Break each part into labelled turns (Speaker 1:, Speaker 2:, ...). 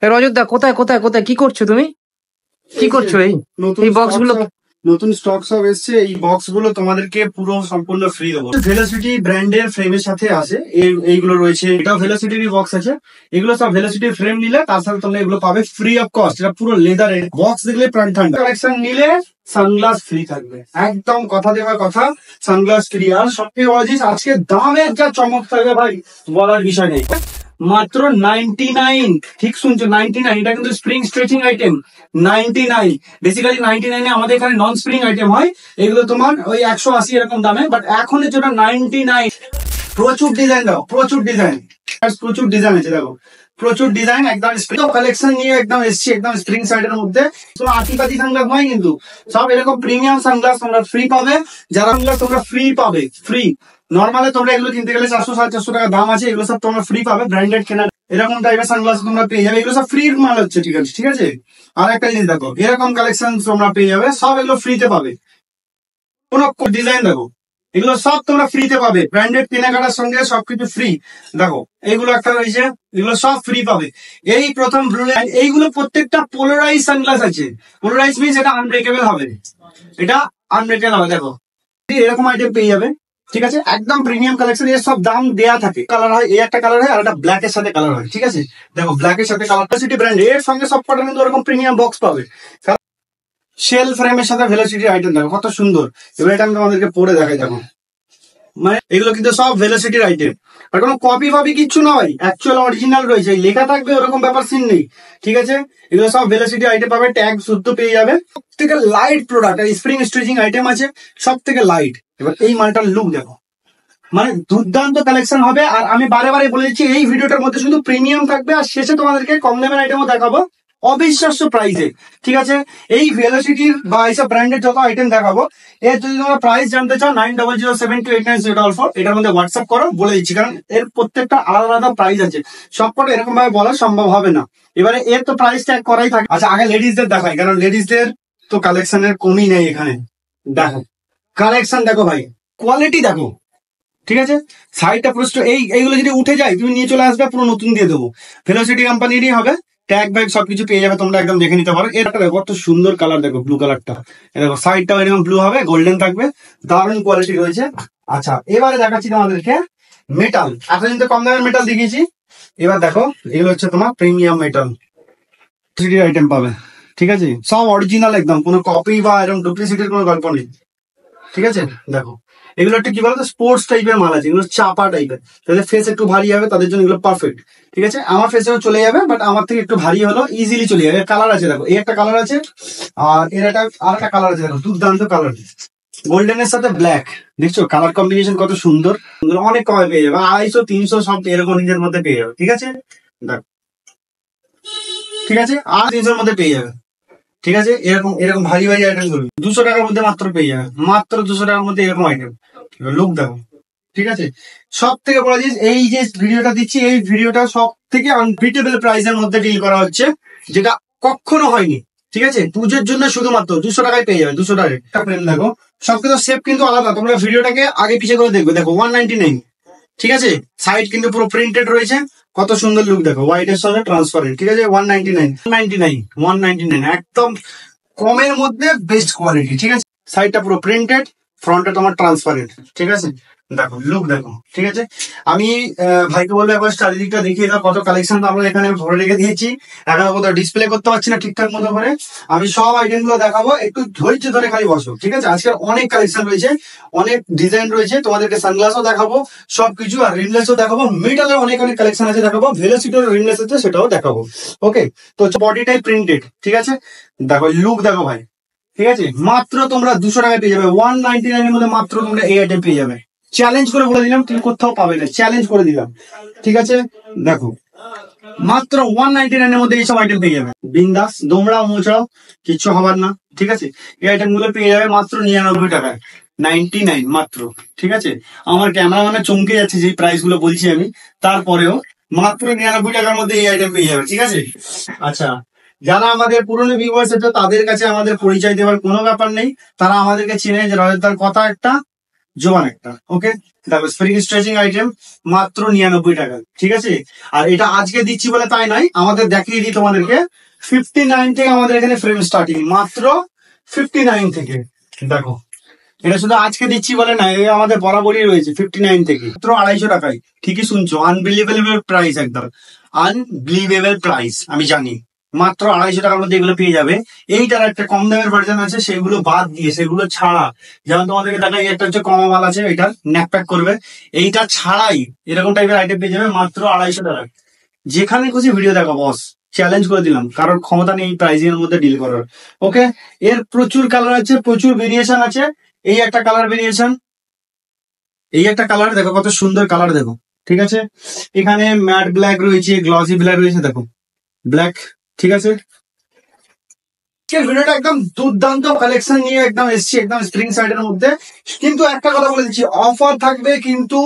Speaker 1: রজতদা কোথায় কোথায় কোথায় কি করছো তুমি? কি করছো এই বক্স গুলো?
Speaker 2: নতুন স্টক সব এসছে। এই বক্স গুলো তোমাদেরকে পুরো সম্পূর্ণ ফ্রি দেবো। ভেলোসিটি ব্র্যান্ডের ফ্রেমের সাথে আছে এইগুলো রয়েছে। এটাও ভেলোসিটির বক্স আছে। এগুলো সব ভেলোসিটির ফ্রেম নিলে তার সাথে তোমরা এগুলো পাবে ফ্রি অফ কস্ট। এটা পুরো লেদারের বক্স, দেখলে প্রাণ ঠান্ডা। কালেকশন নিলে সানগ্লাস ফ্রি থাকবে, একদম কথা দেওয়ার কথা, সানগ্লাস ফ্রি। আর সবথেকে বড় জিনিস, আজকে দামের যা চমক থাকবে ভাই বলার বিষয় নেই। মাত্র 99, ঠিক শুনছো 99। এটা কিন্তু স্প্রিং স্ট্রেচিং আইটেম। 99 বেসিক্যালি 99 এ আমাদের এখানে নন স্প্রিং আইটেম হয়, এগুলো তোমার ওই 180 এরকম দামে, বাট এখন যেটা 99। প্রচুর ডিজাইন দাও, প্রচুর ডিজাইন, প্রচুর ডিজাইন আছে দেখো, প্রচুর ডিজাইন। একদম কালেকশন নিয়ে একদম এসছি, একদম স্প্রিং সাইডের মধ্যে। তোমার আতিপাতি সানগ্লাস নয় কিন্তু, সব এরকম প্রিমিয়াম সানগ্লাস তোমরা ফ্রি পাবে। যারা সানগ্লাস তোমরা ফ্রি পাবে, ফ্রি। নর্মালে তোমরা এগুলো কিনতে গেলে 400-450 টাকা দাম আছে, এগুলো সব তোমরা ফ্রি পাবে। ব্র্যান্ডেড কেনার এরকম টাইপের সানগ্লাস তোমরা পেয়ে যাবে, এগুলো সব ফ্রি মাল হচ্ছে। ঠিক আছে, ঠিক আছে। আর একটা জিনিস দেখো, এরকম কালেকশন তোমরা পেয়ে যাবে, সব এগুলো ফ্রিতে পাবে। কোন ডিজাইন দেখো, এগুলো সব তোমরা ফ্রিতে পাবে। ব্র্যান্ডেড কেনাকাটার সঙ্গে সবকিছু ফ্রি। দেখো এইগুলো একটা রয়েছে, এগুলো সব ফ্রি পাবে। এই প্রথম ব্লু লাইন, এইগুলো প্রত্যেকটা পোলারাইজ সানগ্লাস আছে। পোলারাইজ মিনস এটা আনব্রেকেবল হবে, এটা আনব্রেকেবল হবে। দেখো এরকম আইটেম পেয়ে যাবে, ঠিক আছে। একদম প্রিমিয়াম কালেকশন, এর সব দাম দেয়া থাকে। কালার হয়, এই একটা কালার হয়, আর একটা ব্ল্যাক এর সাথে কালার হয়, ঠিক আছে। দেখো ব্ল্যাক এর সাথে কালার, ভেলোসিটি ব্র্যান্ড এর সঙ্গে সব কটা কিন্তু ওরকম প্রিমিয়াম বক্স পাবে। শেল ফ্রেমের সাথে ভেলোসিটি আইটেম দেখো কত সুন্দর। এবার এটা আমি তোমাদেরকে পরে দেখাই। দেখো মানে এগুলো কিন্তু সব ভেলোসিটির আইটেম, আর কোনো কপি ফপি কিচ্ছু নয়, অ্যাকচুয়াল অরিজিনাল রয়েছে। লেখা থাকবে ওরকম ব্যাপার সিন নেই, ঠিক আছে। এগুলো সব ভেলোসিটি আইটেম পাবে, ট্যাগ শুদ্ধ পেয়ে যাবে। সব থেকে light product, spring stretching item আছে, সব থেকে লাইট। এবার এই মালটার লুক দেখো, মানে দুর্দান্ত কালেকশন হবে। আর আমি বারে বারে বলে দিচ্ছি, এই ভিডিওটার মধ্যে শুধু প্রিমিয়াম থাকবে, আর শেষে তোমাদেরকে কম দামের আইটেমও দেখাবো অবিশ্বাস্য প্রাইসে, ঠিক আছে। এই ভেলোসিটির বা এইসব ব্র্যান্ডের যত আইটেম দেখাবো, এর যদি তোমরা প্রাইস জানতে চাও 9007289044, এটার মধ্যে হোয়াটসঅ্যাপ করো, বলে দিচ্ছি। কারণ এর প্রত্যেকটা আলাদা আলাদা প্রাইস আছে, সবকটা এরকম ভাবে বলা সম্ভব হবে না। এবারে এর তো প্রাইস ট্যাগ করাই থাকে। আচ্ছা আগে লেডিসদের দেখাই, কারণ লেডিসদের তো কালেকশনের কমই নেই এখানে। দেখো কালেকশন দেখো ভাই, কোয়ালিটি দেখো, ঠিক আছে। সাইডটা পুরো এইগুলো যদি উঠে যায় তুমি নিয়ে চলে আসবে, পুরো নতুন দিয়ে দেবো। ভেলোসিটি কোম্পানিরই হবে, ট্যাগ ব্যাগ সবকিছু পেয়ে যাবে, তোমরা একদম দেখে নিতে পারো। এটা দেখো কত সুন্দর কালার, দেখো ব্লু কালারটা, দেখো সাইডটাও এরকম ব্লু হবে, গোল্ডেন থাকবে, দারুণ কোয়ালিটি রয়েছে। আচ্ছা এবারে দেখাচ্ছি তোমাদেরকে মেটাল। এতদিন তো কম দামের মেটাল দেখিয়েছি, এবার দেখো এগুলো হচ্ছে তোমার প্রিমিয়াম মেটাল আইটেম পাবে, ঠিক আছে। সব অরিজিনাল একদম, কোনো কপি বা এরকম ডুপ্লিসিটির কোনো গল্প নেই, ঠিক আছে। দেখো এগুলো একটু কি বলতো, স্পোর্টস টাইপের মাল আছে, এগুলো চাপা টাইপের, তাদের ফেস একটু ভারী হবে, তাদের জন্য এগুলো পারফেক্ট, ঠিক আছে। আমার ফেসেও চলে যাবে, বাট আমার থেকে একটু ভারী হলো ইজিলি চলে যাবে। কালার আছে দেখো, এই একটা কালার আছে, আর এর একটা আর একটা কালার আছে, দেখো দুর্দান্ত কালার, গোল্ডেনের সাথে ব্ল্যাক, দেখছো কালার কম্বিনেশন কত সুন্দর। অনেক কমে পেয়ে যাবে, 250-300 সব এরকম রেঞ্জের মধ্যে পেয়ে যাবে, ঠিক আছে। দেখো ঠিক আছে, আর 300-র মধ্যে পেয়ে যাবে, ঠিক আছে। এরকম এরকম ভারী ভারী আইটেম করবি 200 টাকার মধ্যে মাত্র পেয়ে যাবে, মাত্র 200 টাকার মধ্যে এরকম আইটেম। লুক দেখো, ঠিক আছে। সব থেকে বড় জিনিস, এই যে ভিডিওটা দিচ্ছি, এই ভিডিওটা সব থেকে আনবিটেবল প্রাইসের মধ্যে ডিল করা হচ্ছে, যেটা কখনো হয়নি, ঠিক আছে। পুজোর জন্য শুধুমাত্র 200 টাকায় পেয়ে যাবে। 200 টাকায় একটা ফ্রেম দেখো, সবকিছু শেপ কিন্তু আলাদা, তোমরা ভিডিওটাকে আগে পিছিয়ে করে দেখবে। দেখো 199, ঠিক আছে। সাইড কিন্তু পুরো প্রিন্টেড রয়েছে, কত সুন্দর লুক দেখো, হোয়াইট এর সঙ্গে ট্রান্সপারেন্ট, ঠিক আছে। 199 একদম কমের মধ্যে বেস্ট কোয়ালিটি, ঠিক আছে। সাইডটা পুরো প্রিন্টেড, ফ্রন্টটা তোমার ট্রান্সপারেন্ট, ঠিক আছে। দেখো লুক দেখো, ঠিক আছে। আমি ভাইকে বলবো একবার চারিদিকটা দেখিয়ে দাও, কত কালেকশন আমরা এখানে ভরে রেখে দিয়েছি। এখন কোথাও ডিসপ্লে করতে পারছি না ঠিকঠাক মতো করে, আমি সব আইটেম গুলো দেখাবো, একটু ধৈর্য ধরে খালি বসো, ঠিক আছে। আজকে অনেক কালেকশন রয়েছে, অনেক ডিজাইন রয়েছে, তোমাদেরকে সানগ্লাসও দেখাবো সবকিছু, আর রিমলেসও দেখাবো। মেটালের অনেক অনেক কালেকশন আছে দেখাবো, ভেলোসিটির রিমলেস আছে সেটাও দেখাবো, ওকে। তো বডিটাই প্রিন্টেড, ঠিক আছে। দেখো লুক দেখো ভাই, ঠিক আছে। মাত্র তোমরা 200 টাকায় পেয়ে যাবে, 199 এর মধ্যে মাত্র তোমরা এই আইটেম পেয়ে যাবে। চ্যালেঞ্জ করে বলে দিলাম, তুমি কোথাও পাবে না, চ্যালেঞ্জ করে দিলাম, ঠিক আছে। দেখো মাত্র 199 এর মধ্যে এইসব আইটেম পেয়ে যাবে, বিন্দাস দোমড়াও মোচড়াও কিচ্ছু হবার না, ঠিক আছে। এই আইটেম গুলো পেয়ে যাবে মাত্র 99 টাকায়, 99 মাত্র, ঠিক আছে। আমার ক্যামেরা মানে চমকে যাচ্ছে যে প্রাইস গুলো বলছি আমি, তারপরেও মাত্র 99 টাকার মধ্যে এই আইটেম পেয়ে যাবে, ঠিক আছে। আচ্ছা যারা আমাদের পুরনো ভিউয়ার্স আছে তাদের কাছে আমাদের পরিচয় দেওয়ার কোনো ব্যাপার নেই, তারা আমাদেরকে চেনে যে রজতদার কথা একটা, জোবান একটা। ওকে, দেখো স্প্রিং স্ট্রেচিং আইটেম মাত্র 99 টাকা, ঠিক আছে। আর এটা আজকে দিচ্ছি বলে তাই নয়, আমাদের দেখিয়ে দিই তোমাদেরকে 59 থেকে আমাদের এখানে ফ্রেম স্টার্টিং, মাত্র 59 থেকে। দেখো এটা শুধু আজকে দিচ্ছি বলে না, এ আমাদের বরাবরই রয়েছে 59 থেকে, মাত্র 250 টাকায়। ঠিকই শুনছো, আনবিলিভেবল প্রাইস, একদম আনবিলিভেবল প্রাইস। আমি জানি মাত্র 250 টাকার মধ্যে এগুলো পেয়ে যাবে। এইটার একটা কম দামের ভার্জন আছে, সেগুলো বাদ দিয়ে, সেগুলো ছাড়া, যেমন তোমাদেরকে দেখাই, একটা হচ্ছে কমা মাল আছে, এটা নেক প্যাক করবে, এইটা ছাড়াই এরকম টাইপের আইটেম পেয়ে যাবে মাত্র 250 টাকা। যেখানে খুশি ভিডিও দেখো বস, চ্যালেঞ্জ করে দিলাম, কারোর ক্ষমতা নেই প্রাইসিং এর মধ্যে ডিল করার। ওকে, এর প্রচুর কালার আছে, প্রচুর ভেরিয়েশন আছে। এই একটা কালার ভেরিয়েশন, এই একটা কালার দেখো, কত সুন্দর কালার দেখো, ঠিক আছে। এখানে ম্যাট ব্ল্যাক রয়েছে, গ্লসি ব্ল্যাক রয়েছে, দেখো ব্ল্যাক, ঠিক আছে। ভিডিওটা একদম দুর্দান্ত কালেকশন নিয়ে একদম এসছি, একদম স্প্রিং সাইডের মধ্যে। কিন্তু একটা কথা বলে দিচ্ছি, অফার থাকবে কিন্তু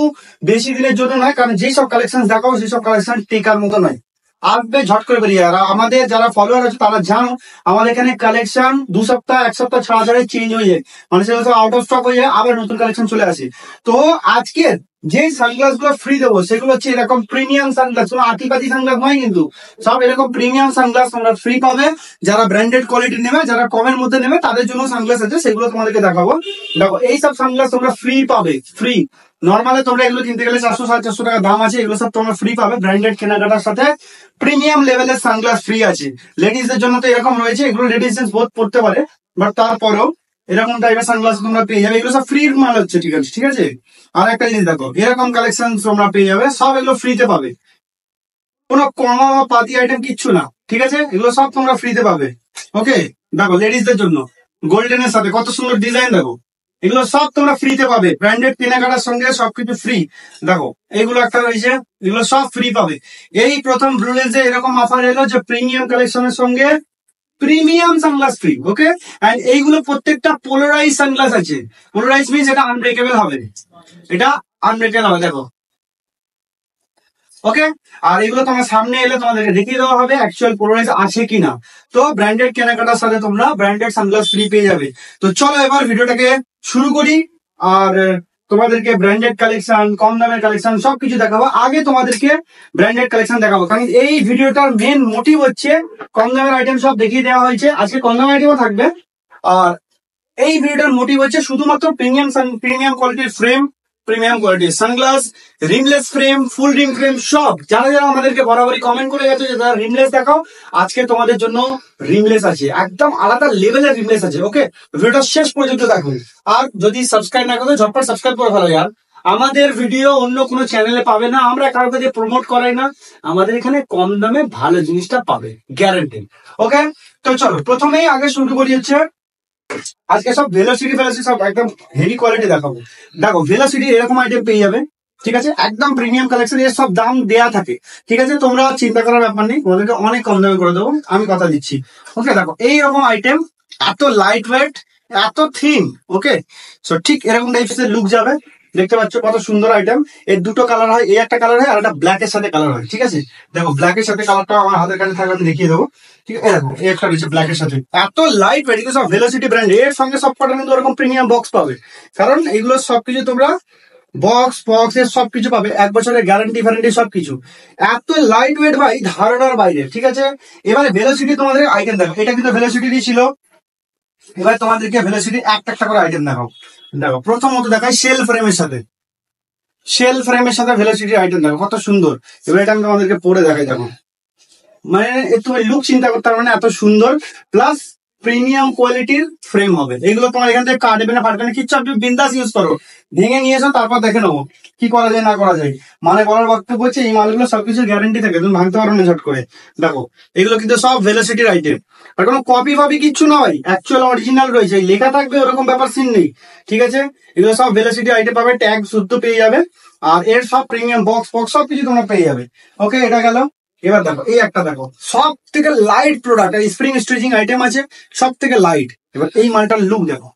Speaker 2: বেশি দিনের জন্য নয়, কারণ যেসব কালেকশন দেখাবো সেসব কালেকশন টেকার মতো নয়, আসবে ঝট করে বেরিয়ে। আর আমাদের যারা ফলোয়ার আছে তারা জানো, আমাদের এখানে কালেকশন 2 সপ্তাহ 1 সপ্তাহ ছাড়া ছাড়া চেঞ্জ হয়ে যায়, মানে সেগুলো আউট অফ স্টক হয়ে যায়, আবার নতুন কালেকশন চলে আসে। তো আজকে যে সানগ্লাস গুলো ফ্রি দেবো সেগুলো হচ্ছে এরকম প্রিমিয়াম সানগ্লাস, কোনো আতিপাতি সানগ্লাস নয় কিন্তু, সব এরকম প্রিমিয়াম সানগ্লাস তোমরা ফ্রি পাবে। যারা ব্র্যান্ডেড কোয়ালিটি নেবে, যারা কমের মধ্যে নেবে, তাদের জন্য সানগ্লাস আছে, সেগুলো তোমাদেরকে দেখাবো। দেখো এইসব সানগ্লাস তোমরা ফ্রি পাবে, ফ্রি। নর্মালি তোমরা এগুলো কিনতে গেলে 400-450 টাকা দাম আছে, এগুলো সব তোমরা ফ্রি পাবে ব্র্যান্ডেড কেনাকাটার সাথে। প্রিমিয়াম লেভেলের সানগ্লাস ফ্রি আছে। লেডিসদের জন্য তো এরকম রয়েছে, এগুলো লেডিস জেন্টস বোধ পড়তে পারে, বাট তারপরেও এরকম টাইপের সানগ্লাস তোমরা পেয়ে যাবে। এগুলো সব ফ্রির মাল হচ্ছে, ঠিক আছে, ঠিক আছে। আর একটা জিনিস দেখো, এরকম কালেকশন তোমরা পেয়ে যাবে, সব এগুলো ফ্রিতে পাবে, কোনো কমা বা পাতি আইটেম কিচ্ছু না, ঠিক আছে। এগুলো সব তোমরা ফ্রিতে পাবে। ওকে, দেখো লেডিসদের জন্য গোল্ডেনের সাথে কত সুন্দর ডিজাইন, দেখো এগুলো সব তোমরা ফ্রিতে পাবে, ব্র্যান্ডেড কেনাকাটার সঙ্গে সবকিছু ফ্রি। দেখো এইগুলো একটা রয়েছে, এগুলো সব ফ্রি পাবে। এই প্রথম ব্লু লেন্সে এরকম অফার এলো যে প্রিমিয়াম কালেকশনের সঙ্গে premium sunglass free. Okay, and এইগুলো প্রত্যেকটা পোলারাইজ সানগ্লাস আছে। পোলারাইজ মিনস এটা আনব্রেকেবল হবে, এটা আনব্রেকেবল হবে, দেখো। ওকে, আর এগুলো তোমার সামনে এলে তোমাদেরকে দেখিয়ে দেওয়া হবে অ্যাকচুয়াল পোলারাইজ আছে কিনা। তো ব্র্যান্ডেড কেনাকাটার সাথে তোমরা ব্র্যান্ডেড সানগ্লাস ফ্রি পেয়ে যাবে। তো চলো এবার ভিডিওটাকে শুরু করি, আর তোমাদেরকে ব্র্যান্ডেড কালেকশন, কম দামের কালেকশন সবকিছু দেখাবো। আগে তোমাদেরকে ব্র্যান্ডেড কালেকশন দেখাবো, কারণ এই ভিডিওটার মেন মোটিভ হচ্ছে কম দামের আইটেম সব দেখিয়ে দেওয়া হয়েছে, আজকে কম দামের আইটেমও থাকবে। আর এই ভিডিওটার মোটিভ হচ্ছে শুধুমাত্র প্রিমিয়াম কোয়ালিটির ফ্রেম, প্রিমিয়াম কোয়ালিটির সানগ্লাস, রিমলেস ফ্রেম, ফুল রিম ফ্রেম, সব। যারা যারা আমাদেরকে বরাবরই কমেন্ট করে গেছে যে তারা রিমলেস দেখাও, আজকে তোমাদের জন্য রিমলেস আছে, একদম আলাদা লেভেলের রিমলেস আছে। ওকে, ভিডিওটা শেষ পর্যন্ত দেখুন। আর যদি সাবস্ক্রাইব না করো ঝটপট সাবস্ক্রাইব করে ফেলো ইয়ার। আমাদের ভিডিও অন্য কোনো চ্যানেলে পাবে না, আমরা কারোর কাছে প্রমোট করাই না, আমাদের এখানে কম দামে ভালো জিনিসটা পাবে, গ্যারান্টি। ওকে, তো চলো প্রথমেই আগে শুরু করি হচ্ছে, আজকে সব ভেলোসিটি সব একদম হেভি কোয়ালিটি দেখাবো। দেখো ভেলোসিটি এরকম আইটেম পেয়ে যাবে, ঠিক আছে, একদম প্রিমিয়াম কালেকশন, এর সব দাম দেয়া থাকে, ঠিক আছে। তোমরা চিন্তা করার ব্যাপার নেই, তোমাদেরকে অনেক কম দামে করে দেবো, আমি কথা দিচ্ছি। ওকে, দেখো এইরকম আইটেম, এত লাইট ওয়েট, এত থিন। ওকে, সো ঠিক এরকম টাইপের লুক যাবে। দেখতে পাচ্ছ কত সুন্দর আইটেম। এর দুটো কালার হয়, এই একটা কালার হয় আর একটা ব্ল্যাক এর সাথে কালার হয়, ঠিক আছে। দেখো ব্ল্যাক এর সাথে কালারটা আমার হাতের কাছে থাকলে আমি দেখিয়ে দেবো, ঠিক আছে। দেখো এই একটা রয়েছে ব্ল্যাক এর সাথে, এত লাইট ওয়েট, এগুলো সব ভেলোসিটি ব্র্যান্ড। এর সঙ্গে সব কটা কিন্তু ওরকম প্রিমিয়াম বক্স পাবে, কারণ এগুলো সবকিছু তোমরা বক্স এর সবকিছু পাবে, 1 বছরের গ্যারান্টি ফ্যারান্টি সবকিছু। এত লাইট ওয়েট ভাই, ধারণার বাইরে, ঠিক আছে। এবারে ভেলোসিটি তোমাদের আইটেম দেখো, এটা কিন্তু ভেলোসিটি ছিল। এবার তোমাদেরকে ভেলোসিটি একটা একটা করে আইটেম দেখাও। দেখো প্রথমত দেখায় শেল ফ্রেমের সাথে, শেল ফ্রেমের সাথে ভেলোসিটি আইটেম দেখো কত সুন্দর। এবার এটা আমি তোমাদেরকে পরে দেখাই, দেখো মানে তুমি লুক চিন্তা করতে পারবে না, এত সুন্দর, প্লাস প্রিমিয়াম কোয়ালিটির ফ্রেম হবে। এগুলো তোমার এখান থেকে কাটবে না, ফাটবে না, কিচ্ছু, আপনি বিন্দাস ইউজ করো। ভেঙে নিয়েছো তারপর দেখে নেবো কি করা যায় না করা যায়। মানে বলার বক্তব্য হচ্ছে এই মালগুলো সবকিছু গ্যারান্টি থাকে, তুমি ভাঙতে পারো না ঝট করে। দেখো এগুলো কিন্তু সব ভেলোসিটির আইটেম, আর কোনো কপি ফাপি কিচ্ছু নয়, অ্যাকচুয়াল অরিজিনাল রয়েছে, লেখা থাকবে ওরকম ব্যাপার সিন নেই, ঠিক আছে। এগুলো সব ভেলোসিটি আইটেম পাবে, ট্যাগ শুদ্ধ পেয়ে যাবে, আর এর সব প্রিমিয়াম বক্স সবকিছু তোমরা পেয়ে যাবে। ওকে, এটা গেল। এবার দেখো এই একটা, দেখো সব থেকে light product, spring stretching item আছে, সব থেকে লাইট। এবার এই মালটার লুক দেখো,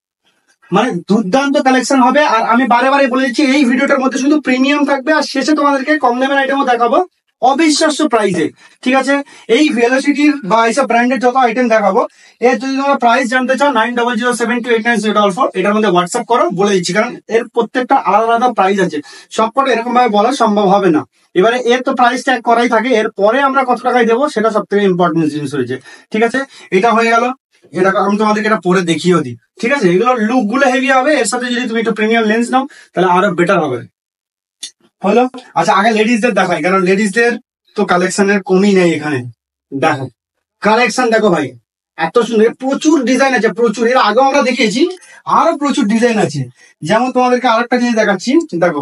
Speaker 2: মানে দুর্দান্ত কালেকশন হবে। আর আমি বারে বারে বলে দিচ্ছি এই ভিডিওটার মধ্যে শুধু প্রিমিয়াম থাকবে, আর শেষে তোমাদেরকে কম দামের আইটেমও দেখাবো, অবিশ্বাস্য প্রাইসে। ঠিক আছে, এই ভেলোসিটির বা এইসব ব্র্যান্ডের যত আইটেম দেখাবো, এর যদি তোমরা প্রাইস জানতে চাও 9007289044 এটার মধ্যে হোয়াটসঅ্যাপ করো, বলে দিচ্ছি। কারণ এর প্রত্যেকটা আলাদা আলাদা প্রাইস আছে, সবকটা এরকম ভাবে বলা সম্ভব হবে না। এবারে এর তো প্রাইস ট্যাগ করাই থাকে, এর পরে আমরা কত টাকায় দেবো সেটা সব থেকে ইম্পর্টেন্ট জিনিস রয়েছে। ঠিক আছে, এটা হয়ে গেল। এটা আমি তোমাদেরকে এটা পরে দেখিয়েও দিই। ঠিক আছে, এগুলো লুক গুলো হেভি হবে, এর সাথে যদি তুমি একটু প্রিমিয়াম লেন্স নাও তাহলে আরো বেটার হবে। হলো। আচ্ছা, আগে লেডিসদের দেখাই, কারণ লেডিসদের তো কালেকশনের কমই নেই এখানে। দেখো কালেকশন, দেখো ভাই এত সুন্দর, প্রচুর ডিজাইন আছে, প্রচুর। এর আগেও আমরা দেখিয়েছি, আরো প্রচুর ডিজাইন আছে। যেমন তোমাদেরকে আরেকটা জিনিস দেখাচ্ছি, দেখো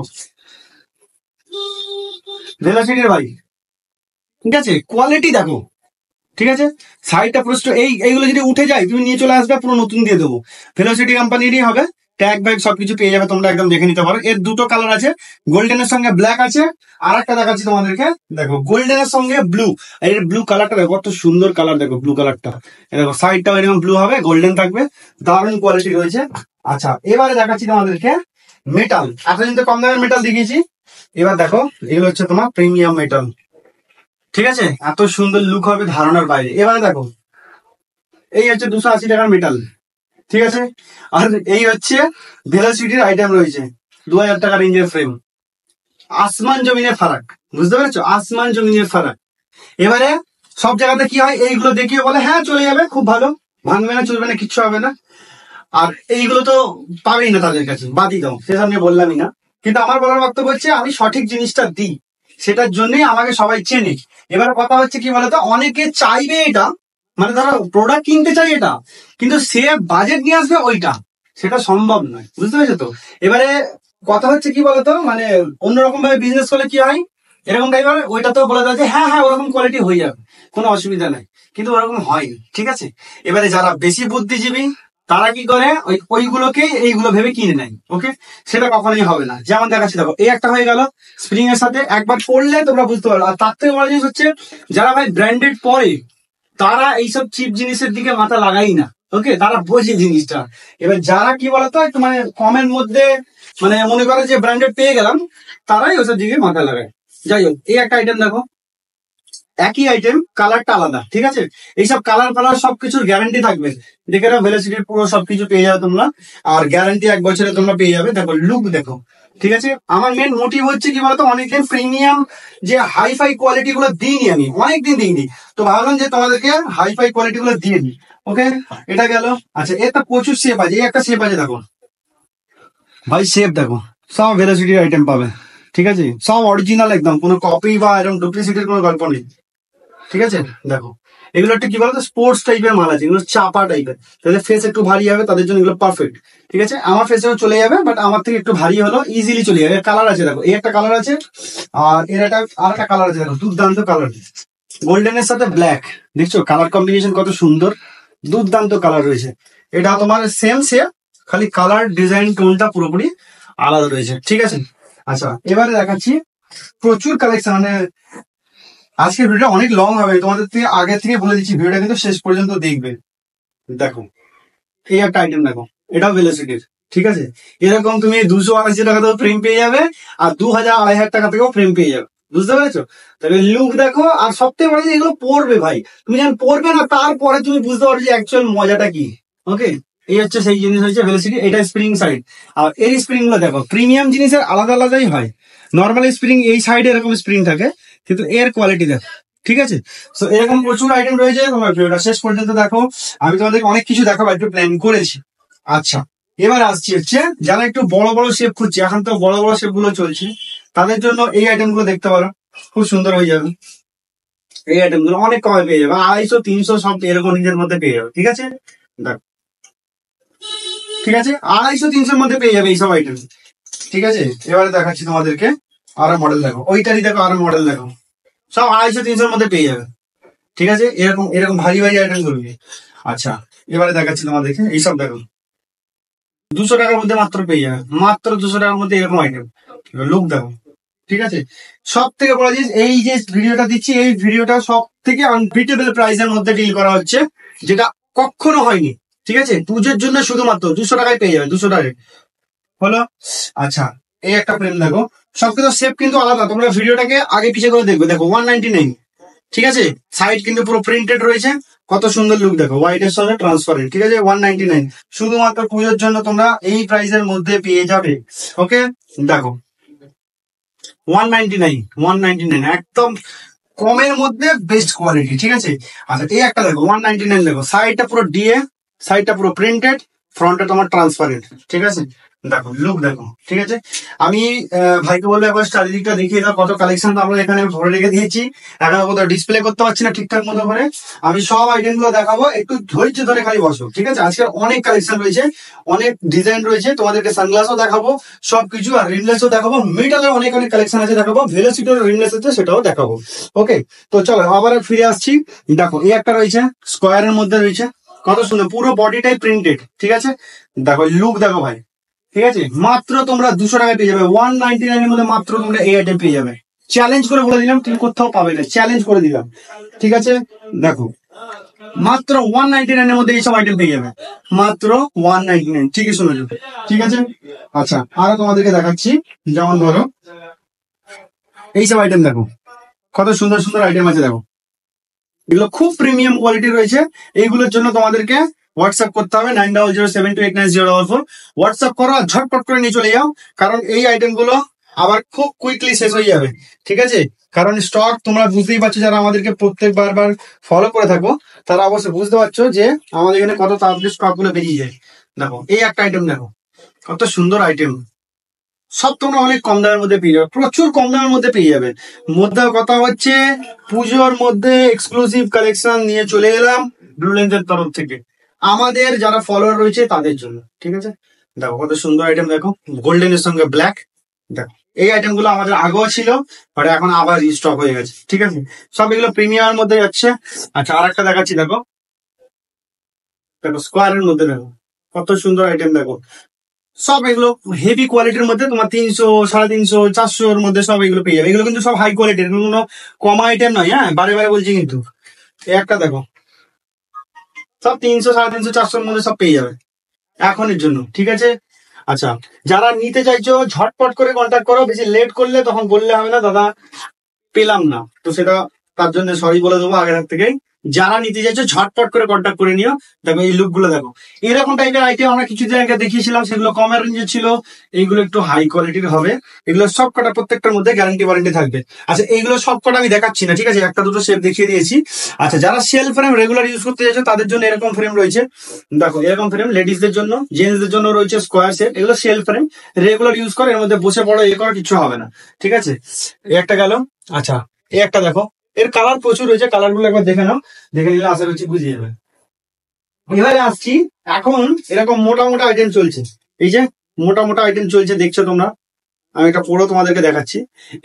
Speaker 2: ভেলোসিটির ভাই, ঠিক আছে, কোয়ালিটি দেখো। ঠিক আছে, সাইডটা পুরো এইগুলো যদি উঠে যায় তুমি নিয়ে চলে আসবে, পুরো নতুন দিয়ে দেবো। ভেলোসিটি কোম্পানিরই হবে, ট্যাগ ব্যাগ সবকিছু পেয়ে যাবে, তোমরা একদম দেখে নিতে পারো। এর দুটো কালার আছে, গোল্ডেনের সঙ্গে ব্ল্যাক আছে। আর একটা দেখাচ্ছি তোমাদেরকে, দেখো গোল্ডেনের সঙ্গে ব্লু। এর ব্লু কালারটা দেখো কত সুন্দর কালার, দেখো ব্লু কালারটা। দেখো সাইডটাও এরকম ব্লু হবে, গোল্ডেন থাকবে, দারুণ কোয়ালিটি রয়েছে। আচ্ছা, এবারে দেখাচ্ছি তোমাদেরকে মেটাল। এতদিন তো কম দামের মেটাল দেখিয়েছি, এবার দেখো এগুলো হচ্ছে তোমার প্রিমিয়াম মেটাল। ঠিক আছে, এত সুন্দর লুক হবে ধারণার বাইরে। এবারে দেখো এই হচ্ছে 280 টাকার মেটাল। ঠিক আছে, আর এই হচ্ছে ভেলোসিটির আইটেম রয়েছে 2000 টাকা রেঞ্জের ফ্রেম। আসমান জমিনের ফারাক, বুঝতে পেরেছো, আসমান জমিনের ফারাক। এবারে সব জায়গাতে কি হয়, এইগুলো দেখিয়ে বলে হ্যাঁ চলে যাবে, খুব ভালো, ভাঙবে না চলবে না কিচ্ছু হবে না। আর এইগুলো তো পাবেই না তাদের কাছে, বাদই দাও, সেসব নিয়ে বললামই না। কিন্তু আমার বলার বক্তব্য হচ্ছে আমি সঠিক জিনিসটা দিই, সেটার জন্যই আমাকে সবাই চেনে। এবার কথা হচ্ছে কি বলতো, অনেকে চাইবে এটা, মানে ধরো প্রোডাক্ট কিনতে চাই এটা, কিন্তু সে বাজেট নিয়ে আসবে ওইটা, সেটা সম্ভব নয়, বুঝতে পেরেছো তো। এবারে কথা হচ্ছে কি বলতো, মানে অন্যরকম ভাবে বিজনেস করলে কি হয়, এরকম টাইপের ওইটা তো বলে দেয় যে হ্যাঁ হ্যাঁ ওরকম কোয়ালিটি হয়ে যাবে, কোনো অসুবিধা নাই, কিন্তু ওরকম হয়। ঠিক আছে, এবারে যারা বেশি বুদ্ধিজীবী তারা কি করে, ওইগুলোকে এইগুলো ভেবে কিনে নেয়। ওকে, সেটা কখনোই হবে না। যেমন দেখাচ্ছি, দেখো এই একটা হয়ে গেল স্প্রিং এর সাথে, একবার পড়লে তোমরা বুঝতে পারো। আর তার থেকে বড় জিনিস হচ্ছে, যারা ভাই ব্র্যান্ডেড পরে তারা এইসব চিপ জিনিসের দিকে মাথা লাগাই না। ওকে, তারা বোঝে জিনিসটা। এবার যারা কি বলতো একটু মানে কমের মধ্যে, মানে মনে করে যে ব্র্যান্ডেড পেয়ে গেলাম, তারাই ওসব দিকে মাথা লাগায়। যাই হোক, এই একটা আইটেম দেখো, একই আইটেম, কালারটা আলাদা। ঠিক আছে, এইসব কালার ফালার সবকিছুর গ্যারান্টি থাকবে। দেখে নাও ভেলোসিটির পুরো সবকিছু পেয়ে যাবে তোমরা, আর গ্যারান্টি 1 বছরে তোমরা পেয়ে যাবে। দেখো লুক দেখো। ঠিক আছে, আমার মেন মোটিভ হচ্ছে কি বলতো, অনেকদিন প্রিমিয়াম যে হাইফাই কোয়ালিটি গুলো দিইনি, আমি অনেকদিন দিইনি, তো ভাবলাম যে তোমাদেরকে হাইফাই কোয়ালিটি গুলো দিয়ে দিই। ওকে, এটা গেল। আচ্ছা, এটা প্রচুর শেপ আছে, এই একটা শেপ আছে দেখো ভাই, শেপ দেখো, সব ভেলোসিটির আইটেম পাবে। ঠিক আছে, সব অরিজিনাল একদম, কোনো কপি বা এরকম ডুপ্লিসিটির কোনো গল্প নেই। ঠিক আছে, দেখো এগুলো একটু কি বলতো স্পোর্টস টাইপের মাল আছে, এগুলো চাপা টাইপের, তাদের ফেস একটু ভারী হবে, তাদের জন্য এগুলো পারফেক্ট। ঠিক আছে, আমার ফেসেও চলে যাবে, বাট আমার থেকে একটু ভারী হলো ইজিলি চলে যাবে। কালার আছে দেখো, এই একটা কালার আছে, আর এর একটা আর একটা কালার আছে দেখো, দুর্দান্ত কালার, গোল্ডেনের সাথে ব্ল্যাক। দেখছো কালার কম্বিনেশন কত সুন্দর, দুর্দান্ত কালার রয়েছে। এটা তোমার সেম শেপ, খালি কালার ডিজাইন টোনটা পুরোপুরি আলাদা রয়েছে। ঠিক আছে, আচ্ছা এবারে দেখাচ্ছি প্রচুর কালেকশন। মানে আজকের ভিডিওটা অনেক লং হবে, তোমাদের থেকে আগে থেকে বলে দিচ্ছি, ভিডিওটা কিন্তু শেষ পর্যন্ত দেখবে। দেখো এই একটা আইটেম দেখো, এটাও ভেলোসিটির। ঠিক আছে, এরকম তুমি 280 টাকা থেকেও ফ্রেম পেয়ে যাবে, আর 2000-2500 টাকা থেকেও ফ্রেম পেয়ে যাবে, বুঝতে পেরেছো। তবে লুক দেখো, আর সবথেকে বড় এগুলো পড়বে ভাই, তুমি যখন পড়বে না তারপরে তুমি বুঝতে পারবে যে অ্যাকচুয়াল মজাটা কি। ওকে, এই হচ্ছে সেই জিনিস হচ্ছে ভেলোসিটি। এটা স্প্রিং সাইড, আর এই স্প্রিং গুলো দেখো, প্রিমিয়াম জিনিসের আলাদা আলাদাই হয়। নর্মাল স্প্রিং এই সাইডে এরকম স্প্রিং থাকে, কিন্তু এর কোয়ালিটি দেখো। ঠিক আছে, তো এরকম প্রচুর আইটেম রয়েছে, তোমার ভিডিওটা শেষ পর্যন্ত দেখো। আমি তোমাদেরকে অনেক কিছু দেখাবো, একটু প্ল্যান করেছি। আচ্ছা, এবার আসছি হচ্ছে যারা একটু বড় বড় শেপ খুঁজছে, এখন তো বড় বড় শেপ গুলো চলছে, তাদের জন্য এই আইটেম গুলো দেখতে পারো, খুব সুন্দর হয়ে যাবে। এই আইটেম গুলো অনেক কমে পেয়ে যাবে, 250-300 সব এরকম রেঞ্জের মধ্যে পেয়ে যাবে। ঠিক আছে, দেখো ঠিক আছে, 250-300 মধ্যে পেয়ে যাবে এইসব আইটেম। ঠিক আছে, এবারে দেখাচ্ছি তোমাদেরকে আরো মডেল দেখো, ওইটারই দেখো আরো মডেল দেখো, সব 250-300 মধ্যে পেয়ে যাবে। ঠিক আছে, এরকম এরকম ভারী ভারী আইটেম করবে। আচ্ছা, এবারে দেখাচ্ছি তোমাদেরকে এইসব দেখো, 200 টাকার মধ্যে মাত্র পেয়ে যাবে, মাত্র 200 টাকার মধ্যে এরকম আইটেম। লুক দেখো। ঠিক আছে, সব থেকে বড় জিনিস, এই যে ভিডিওটা দিচ্ছি, এই ভিডিওটা সব থেকে আনবিটেবল প্রাইসের মধ্যে ডিল করা হচ্ছে, যেটা কখনো হয়নি। ঠিক আছে, পুজোর জন্য শুধুমাত্র 200 টাকায় পেয়ে যাবে, 200 টাকায়। হলো। আচ্ছা, এই একটা ফ্রেম দেখো, সবকিছু শেপ কিন্তু আলাদা, তোমরা ভিডিওটাকে আগে পিছিয়ে করে দেখবে। দেখো 199, ঠিক আছে, সাইড কিন্তু পুরো প্রিন্টেড রয়েছে, কত সুন্দর লুক দেখো, হোয়াইট এর সঙ্গে ট্রান্সপারেন্ট, ঠিক আছে, 199 শুধুমাত্র পুজোর জন্য তোমরা এই প্রাইসের মধ্যে পেয়ে যাবে। ওকে, দেখো 199 একদম কমের মধ্যে বেস্ট কোয়ালিটি, ঠিক আছে। আচ্ছা এই একটা দেখো 199, দেখো সাইডটা পুরো ডিএ, সাইডটা পুরো প্রিন্টেড, ফ্রন্টে তোমার ট্রান্সপারেন্ট, ঠিক আছে, দেখো লুক দেখো, ঠিক আছে। আমি ভাইকে বলবো একবার চারিদিকটা দেখিয়ে দাও, কত কালেকশন আমরা এখানে ভরে রেখে দিয়েছি, এখন কোথাও ডিসপ্লে করতে পারছি না ঠিকঠাক মতো করে। আমি সব আইটেম গুলো দেখাবো, একটু ধৈর্য ধরে খালি বসো, ঠিক আছে। আজকে অনেক কালেকশন রয়েছে, অনেক ডিজাইন রয়েছে, তোমাদেরকে সানগ্লাসও দেখাবো সবকিছু, আর রিমলেসও দেখাবো, মেটালের অনেক অনেক কালেকশন আছে দেখাবো, ভেলোসিটির রিমলেস আছে সেটাও দেখাবো। ওকে, তো চলো আবার ফিরে আসছি। দেখো এই একটা রয়েছে স্কোয়ারের মধ্যে রয়েছে, কত সুন্দর, পুরো বডিটাই প্রিন্টেড, ঠিক আছে। দেখো লুক দেখো ভাই, ঠিক আছে, মাত্র তোমরা 200 টাকায় পেয়ে যাবে, 199 এর মধ্যে মাত্র তোমরা এই আইটেম পেয়ে যাবে। চ্যালেঞ্জ করে বলে দিলাম, তুমি কোথাও পাবে না, চ্যালেঞ্জ করে দিলাম, ঠিক আছে। দেখো মাত্র 199 এর মধ্যে এইসব আইটেম পেয়ে যাবে, মাত্র 199, ঠিকই শুনেছো, ঠিক আছে। আচ্ছা আরো তোমাদেরকে দেখাচ্ছি, যেমন ধরো এইসব আইটেম দেখো, কত সুন্দর সুন্দর আইটেম আছে দেখো, এগুলো খুব প্রিমিয়াম কোয়ালিটি রয়েছে। এইগুলোর জন্য তোমাদেরকে হোয়াটসঅ্যাপ করতে হবে 9007289044, হোয়াটসঅ্যাপ করো আর ঝটপট করে নিয়ে চলে যাও, কারণ এই আইটেম গুলো আবার খুব কুইকলি শেষ হয়ে যাবে, ঠিক আছে। কারণ স্টক তোমরা বুঝতেই পারছো, যারা আমাদেরকে প্রত্যেকবার ফলো করে থাকো তারা অবশ্যই বুঝতে পারছো যে আমাদের এখানে কত তাড়াতাড়ি স্টক গুলো বেরিয়ে যায়। দেখো এই একটা আইটেম দেখো, কত সুন্দর আইটেম, সব তোমরা অনেক কম দামের মধ্যে পেয়ে যাবে, প্রচুর কম দামের মধ্যে পেয়ে যাবে। মধ্যে কথা হচ্ছে পুজোর মধ্যে এক্সক্লুসিভ কালেকশন নিয়ে চলে এলাম ব্লু লেন্সের তরফ থেকে, আমাদের যারা ফলোয়ার রয়েছে তাদের জন্য, ঠিক আছে। দেখো কত সুন্দর আইটেম, দেখো গোল্ডেনের সঙ্গে ব্ল্যাক, দেখো এই আইটেম গুলো আমাদের আগেও ছিল, বাট এখন আবার রিস্টক হয়ে গেছে, ঠিক আছে। সব এগুলো প্রিমিয়ামের মধ্যে যাচ্ছে। আচ্ছা আর একটা দেখাচ্ছি, দেখো দেখো স্কোয়ারের মধ্যে দেখো কত সুন্দর আইটেম, দেখো সব এগুলো হেভি কোয়ালিটির মধ্যে, তোমার 300, 350, 400 মধ্যে সব এগুলো পেয়ে যাবে। এগুলো কিন্তু সব হাই কোয়ালিটির, কোনো কম আইটেম নয়, হ্যাঁ বারে বারে বলছি কিন্তু। একটা দেখো সব 300, 350, 400 মধ্যে সব পেয়ে যাবে এখনের জন্য, ঠিক আছে। আচ্ছা যারা নিতে চাইছো ঝটপট করে কন্ট্যাক্ট করো, বেশি লেট করলে তখন বললে হবে না দাদা পেলাম না, তো সেটা তার জন্য সরি বলে দেবো আগের থেকেই। যারা নিতে চাইছো ঝটপট করে কন্ট্যাক্ট করে নিও। দেখো এই লুক গুলো দেখো, এরকম টাইপের আইটেম আমরা কিছুদিন আগে দেখিয়েছিলাম, সেগুলো কমের রেঞ্জে ছিল, এইগুলো একটু হাই কোয়ালিটির হবে। এগুলো সব কটা প্রত্যেকটার মধ্যে গ্যারান্টি ওয়ারেন্টি থাকবে। আচ্ছা এইগুলো সব কটা আমি দেখাচ্ছি না, ঠিক আছে, একটা দুটো শেপ দেখিয়ে দিয়েছি। আচ্ছা যারা সেল ফ্রেম রেগুলার ইউজ করতে চাইছো তাদের জন্য এরকম ফ্রেম রয়েছে, দেখো এরকম ফ্রেম লেডিসদের জন্য, জেন্টসদের জন্য রয়েছে স্কোয়ার সেট, এগুলো সেল ফ্রেম রেগুলার ইউজ করো, এর মধ্যে বসে পড়ো, করা কিছু হবে না, ঠিক আছে। এই একটা গেল। আচ্ছা এই একটা দেখো, এর কালার প্রচুর রয়েছে, কালার গুলো একবার দেখে নাও, দেখে নিলে আশা করছি বুঝে যাবে। এবারে আসছি, এখন এরকম মোটা মোটা আইটেম চলছে, এই যে মোটা মোটা আইটেম চলছে দেখছো তোমরা, আমি একটা পুরো তোমাদেরকে দেখাচ্ছি।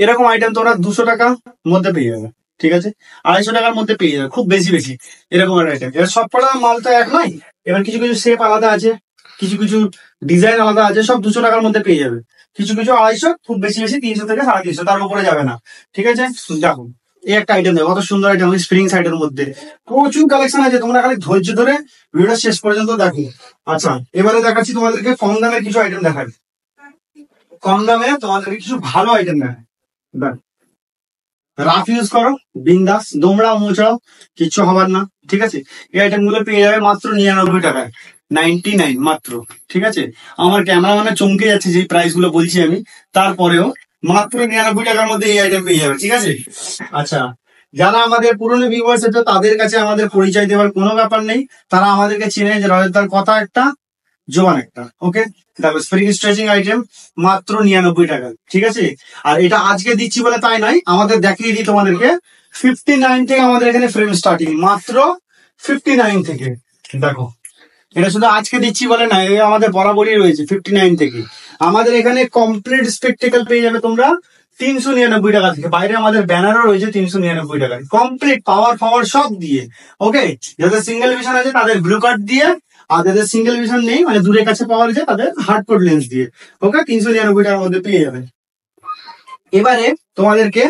Speaker 2: এরকম আইটেম তোমরা 200 টাকার মধ্যে পেয়ে যাবে, ঠিক আছে, 250 টাকার মধ্যে পেয়ে যাবে, খুব বেশি বেশি এরকম একটা আইটেম। এবার সব কটা মাল তো এক নয়, এবার কিছু কিছু শেপ আলাদা আছে, কিছু কিছু ডিজাইন আলাদা আছে, সব 200 টাকার মধ্যে পেয়ে যাবে। কিছু কিছু 250, খুব বেশি বেশি 300 থেকে 350, তার উপরে যাবে না, ঠিক আছে। দেখো এই একটা আইটেম দেখো, কত সুন্দর আইটেম, স্প্রিং সাইডের মধ্যে প্রচুর কালেকশন আছে, তোমরা খালি ধৈর্য ধরে ভিডিওটা শেষ পর্যন্ত দেখো। আচ্ছা এবারে দেখাচ্ছি তোমাদেরকে কম দামের কিছু আইটেম দেখাবে, কম দামে তোমাদেরকে কিছু ভালো আইটেম দেখায়। দেখ রাফ ইউজ করো, বিন্দাস দোমড়াও মোচড়াও, কিচ্ছু হবার না, ঠিক আছে। এই আইটেম গুলো পেয়ে যাবে মাত্র 99 টাকায়, 99 মাত্র, ঠিক আছে। আমার ক্যামেরা মানে চমকে যাচ্ছে যে প্রাইস গুলো বলছি আমি, তারপরেও মাত্র 99 টাকার মধ্যে এই আইটেম পেয়ে যাবে, ঠিক আছে। আচ্ছা যারা আমাদের পুরনো ভিউয়ার্স আছে তাদের কাছে আমাদের পরিচয় দেওয়ার কোনো ব্যাপার নেই, তারা আমাদেরকে চিনে, যে রজতার কথা একটা জোবান একটা, ওকে। দেখো স্প্রিং স্ট্রেচিং আইটেম মাত্র 99 টাকা, ঠিক আছে। আর এটা আজকে দিচ্ছি বলে তাই নয়, আমাদের দেখিয়ে দিই তোমাদেরকে 59 থেকে আমাদের এখানে ফ্রেম স্টার্টিং, মাত্র 59 থেকে। দেখো এটা শুধু আজকে দিচ্ছি বলে না, আমাদের বরাবরই রয়েছে 59 থেকে। আমাদের এখানে কমপ্লিট স্পেকটেকল পেয়ে যাবে তোমরা 399 টাকা থেকে, বাইরে আমাদের ব্যানারও রয়েছে 399 টাকায়, কমপ্লিট পাওয়ার পাওয়ার সব দিয়ে, ওকে। যাদের সিঙ্গেল ভিশন আছে তাদের ব্লু কার্ড দিয়ে, আর যাদের সিঙ্গেল ভিশন নেই মানে দূরের কাছে পাওয়ার আছে তাদের হার্ড কোড লেন্স দিয়ে, ওকে, 399 টাকার মধ্যে পেয়ে যাবে। এবারে তোমাদেরকে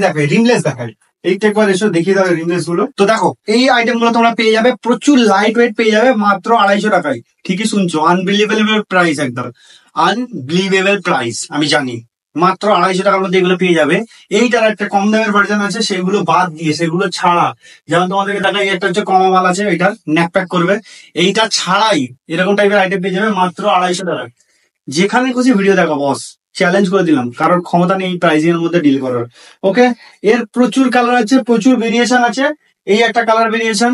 Speaker 2: দেখো রিমলেস দেখাই, এইটা একবার এসে দেখিয়ে দাও রিমলেস গুলো। তো দেখো এই আইটেম গুলো তোমরা পেয়ে যাবে, প্রচুর লাইট ওয়েট পেয়ে যাবে মাত্র 250 টাকায়, ঠিকই শুনছো, আনবিলিভেবল প্রাইস একদম, আনবিলিভেবল প্রাইস, আমি জানি মাত্র 250 টাকার মধ্যে এগুলো পেয়ে যাবে। এইটার একটা কম দামের ভার্জন আছে, সেগুলো বাদ দিয়ে সেগুলো ছাড়া, যেমন তোমাদেরকে দেখাই একটা হচ্ছে কমা মাল আছে, এটা নেক প্যাক করবে, এইটা ছাড়াই এরকম টাইপের আইটেম পেয়ে যাবে মাত্র 250 টাকা। যেখানে খুশি ভিডিও দেখো বস, চ্যালেঞ্জ করে দিলাম, কারোর ক্ষমতা নেই প্রাইসিং এর মধ্যে ডিল করার। ওকে, এর প্রচুর কালার আছে, প্রচুর ভেরিয়েশন আছে। এই একটা কালার ভেরিয়েশন,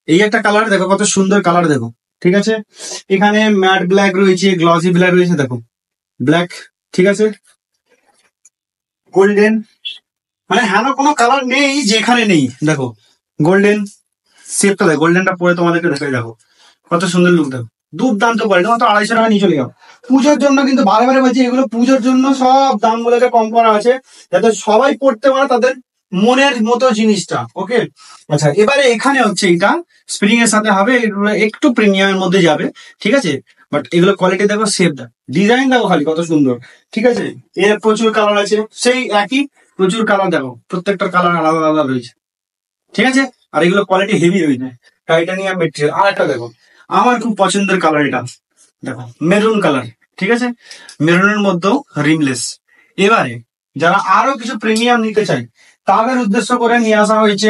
Speaker 2: এই একটা কালার দেখো, কত সুন্দর কালার দেখো, ঠিক আছে। এখানে ম্যাট ব্ল্যাক রয়েছে, গ্লসি ব্ল্যাক রয়েছে, দেখো ব্ল্যাক, ঠিক আছে, গোল্ডেন, মানে হ্যাঁ কোনো কালার নেই যেখানে নেই। দেখো গোল্ডেন শেপটা দেখো, গোল্ডেনটা পরে তোমাদেরকে দেখাই, দেখো কত সুন্দর লুক, দেখো দুর্দান্ত কোয়ালিটি, মাত্র 250 টাকা নিয়ে চলে যাও। পুজোর জন্য কিন্তু বারে বারে বলছি, এগুলো পুজোর জন্য সব দাম গুলোকে কম করা আছে, যাতে সবাই পড়তে পারে তাদের মনের মতো জিনিসটা। ওকে, আচ্ছা এবারে এখানে হচ্ছে এটা স্প্রিং এর সাথে হবে, এগুলো একটু প্রিমিয়ামের মধ্যে যাবে, ঠিক আছে। বাট এগুলো কোয়ালিটি দেখো, শেপ দেখো, ডিজাইন দেখো খালি কত সুন্দর, ঠিক আছে। এর প্রচুর কালার আছে, সেই একই প্রচুর কালার দেখো, প্রত্যেকটা কালার আলাদা আলাদা রয়েছে, ঠিক আছে। আর এগুলো কোয়ালিটি হেভি রয়েছে, টাইটানিয়াম মেটেরিয়াল। আর একটা দেখো, আমার খুব পছন্দের কালার এটা, দেখো মেরুন কালার, ঠিক আছে, মেরুনের মধ্যেও রিমলেস। এবারে যারা আরো কিছু প্রিমিয়াম নিতে চায় তাদের উদ্দেশ্য করে নিয়ে আসা হয়েছে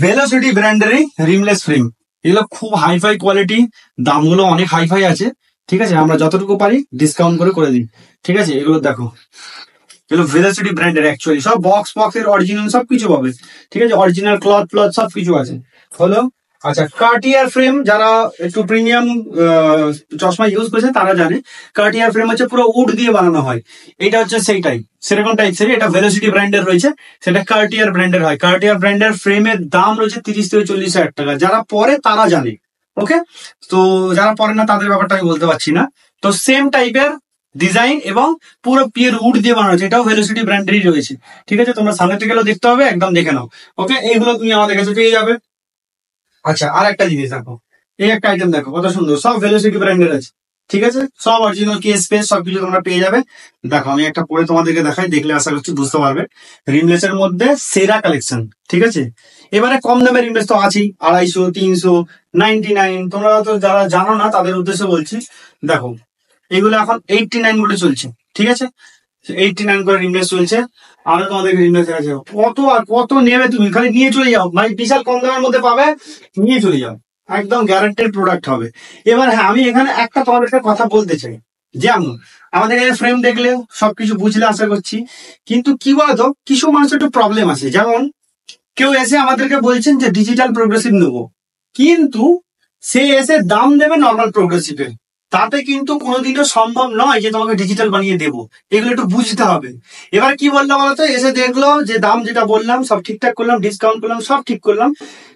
Speaker 2: ভেলোসিটি ব্র্যান্ডেরই রিমলেস ফ্রেম। এগুলো খুব হাইফাই কোয়ালিটি, দামগুলো অনেক হাইফাই আছে, ঠিক আছে। আমরা যতটুকু পারি ডিসকাউন্ট করে দিই, ঠিক আছে। এগুলো দেখো, এগুলো ভেলোসিটি ব্র্যান্ডের, অ্যাকচুয়ালি সব বক্স এর অরিজিনাল সবকিছু পাবে, ঠিক আছে। অরিজিনাল ক্লথ সবকিছু আছে হলো। আচ্ছা, কার্টিয়ার ফ্রেম, যারা একটু প্রিমিয়াম চশমা ইউজ করেছে তারা জানে, কার্টিয়ার ফ্রেম হচ্ছে পুরো উড দিয়ে বানানো হয়, এটা হচ্ছে সেই টাইপ, সেরকম টাইপসের। এটা ভেলোসিটি ব্র্যান্ডের রয়েছে, সেটা কার্টিয়ার ব্র্যান্ডের হয়। কার্টিয়ার ব্র্যান্ডের ফ্রেমের দাম রয়েছে 30 থেকে 40 হাজার টাকা, যারা পরে তারা জানে। ওকে, তো যারা পরে না তাদের ব্যাপারটা আমি বলতে পারছি না। তো সেম টাইপের ডিজাইন এবং পুরো পিওর উড দিয়ে বানানো হয়েছে, এটাও ভেলোসিটি ব্র্যান্ডেরই রয়েছে, ঠিক আছে। তোমরা সামনে থেকে দেখতে হবে, একদম দেখে নাও। ওকে, এইগুলো তুমি আমাদের কাছে পেয়ে যাবে। আচ্ছা, আর একটা জিনিস দেখো, এই একটা আইটেম দেখো কত সুন্দর, সব ভেলোসিটি ব্র্যান্ডের আছে, ঠিক আছে। সব অরিজিনাল কেস পেস সবকিছু তোমরা পেয়ে যাবে। দেখো আমি একটা পরে তোমাদেরকে দেখাই, দেখলে আশা করছি বুঝতে পারবে। রিমলেস এর মধ্যে সেরা কালেকশন, ঠিক আছে। এবারে কম দামের রিমলেস তো আছেই, 250, 300, 99। তোমরা তো যারা জানো না তাদের উদ্দেশ্যে বলছি, দেখো এগুলো এখন 89 করে চলছে, ঠিক আছে। 89 করে রিমলেস চলছে। আরো তোমাদেরকে রিমলেস আছে, কত আর কত নেবে, তুমি খালি নিয়ে চলে যাও, মানে বিশাল কম দামের মধ্যে পাবে, নিয়ে চলে যাও, একদম গ্যারান্টেড প্রোডাক্ট হবে। এবার হ্যাঁ, আমি এখানে একটা তোমাদেরকে কথা বলতে চাই, যেমন আমাদের এখানে ফ্রেম দেখলে সবকিছু বুঝলে আশা করছি, কিন্তু কি বলতো কিছু মানুষের একটু প্রবলেম আছে। যেমন কেউ এসে আমাদেরকে বলছেন যে ডিজিটাল প্রোগ্রেসিভ নেবো, কিন্তু সে এসে দাম দেবে নর্মাল প্রোগ্রেসিভের, তাতে কিন্তু কোনোদিনও সম্ভব নয় যে তোমাকে ডিজিটাল বানিয়ে দেবো, এগুলো একটু বুঝতে হবে। এবার কি বললাম বলতো, এসে দেখলো যে দাম যেটা বললাম সব ঠিকঠাক করলাম, ডিসকাউন্ট করলাম, সব ঠিক করলাম,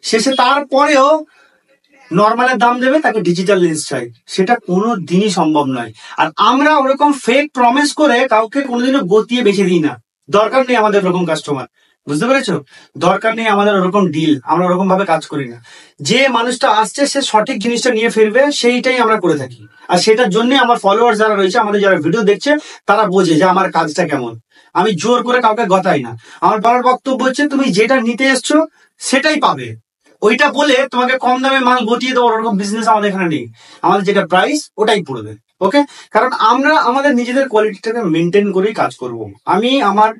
Speaker 2: শেষে তারপরেও নর্মালের দাম দেবে, তাকে ডিজিটাল লেন্স চাই, সেটা কোনো দিনই সম্ভব নয়। আর আমরা ওরকম ফেক প্রমিস করে কাউকে কোনোদিনও গতিয়ে বেছে দিই না, দরকার নেই আমাদের ওরকম কাস্টমার, বুঝতে পেরেছো? দরকার নেই আমাদের ওরকম ডিল, আমরা ওরকম ভাবে কাজ করি না। যে মানুষটা আসছে সে সঠিক জিনিসটা নিয়ে ফিরবে, সেইটাই আমরা করে থাকি। আর সেটার জন্য আমার ফলোয়ার যারা রয়েছে, আমাদের যারা ভিডিও দেখছে, তারা বোঝে যে আমার কাজটা কেমন। আমি জোর করে কাউকে গতাই না। আমার বলার বক্তব্য হচ্ছে, তুমি যেটা নিতে এসছো সেটাই পাবে, ওইটা বলে তোমাকে কম দামে মাল গটিয়ে দেওয়ার ওরকম বিজনেস আমাদের এখানে নেই। আমাদের যেটা প্রাইস ওটাই পড়বে। ওকে, কারণ আমরা আমাদের নিজেদের কোয়ালিটিটাকে মেনটেন করেই কাজ করব। আমি আমার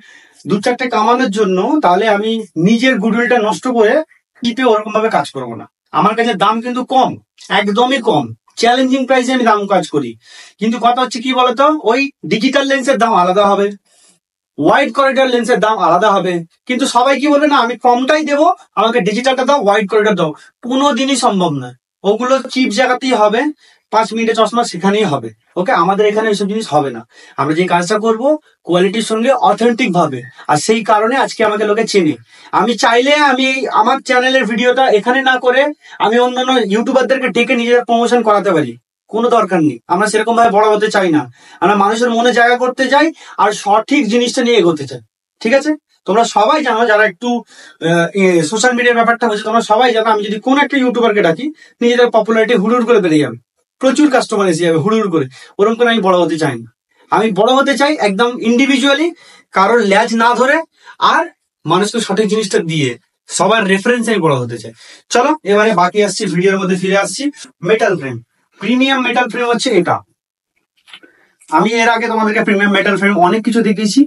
Speaker 2: 2-4টে কামানোর জন্য তাহলে আমি নিজের গুডউইলটা নষ্ট করে টিপে ওরকম ভাবে কাজ করবো না। আমার কাছে দাম কিন্তু কম, একদমই কম, চ্যালেঞ্জিং প্রাইসে আমি দাম কাজ করি। কিন্তু কথা হচ্ছে কি বলতো, ওই ডিজিটাল লেন্সের দাম আলাদা হবে, ওয়াইড করিডর লেন্সের দাম আলাদা হবে। কিন্তু সবাই কি বলবে, না আমি কমটাই দেবো, আমাকে ডিজিটালটা দাও, ওয়াইড করিডর দাও। কোনোদিনই সম্ভব না, ওগুলো চিপ জায়গাতেই হবে, 5 মিনিটে চশমা সেখানেই হবে। ওকে, আমাদের এখানে এইসব জিনিস হবে না। আমরা যে কাজটা করব কোয়ালিটির সঙ্গে অথেন্টিক ভাবে, আর সেই কারণে আজকে আমাকে লোকে চেনে। আমি চাইলে আমি আমার চ্যানেলের ভিডিওটা এখানে না করে আমি অন্যান্য ইউটিউবারদেরকে ডেকে নিজের প্রমোশন করাতে পারি, কোনো দরকার নেই। আমরা সেরকম ভাবে বড় হতে চাই না, আমরা মানুষের মনে জায়গা করতে চাই আর সঠিক জিনিসটা নিয়ে এগোতে চাই, ঠিক আছে। তোমরা সবাই জানো, যারা একটু সোশ্যাল মিডিয়ার ব্যাপারটা হচ্ছে, তোমরা সবাই জানো, আমি যদি কোন একটা ইউটিউবারকে ডাকি, নিজেদের পপুলারিটি হুড়ুড় করে বেড়ে যাবে, প্রচুর কাস্টমার এসে যাবে হুড়ুড় করে। ওরকম করে আমি বড় হতে চাই না। আমি বড় হতে চাই একদম ইন্ডিভিজুয়ালি, কারোর ল্যাজ না ধরে, আর মানুষকে সঠিক জিনিসটা দিয়ে সবার রেফারেন্স আমি বড় হতে চাই। চলো এবারে বাকি আসছি, ভিডিওর মধ্যে ফিরে আসছি। Metal frame, premium metal frame হচ্ছে এটা, আমি এর আগে তোমাদেরকে প্রিমিয়াম মেটাল ফ্রেম অনেক কিছু দেখিয়েছি,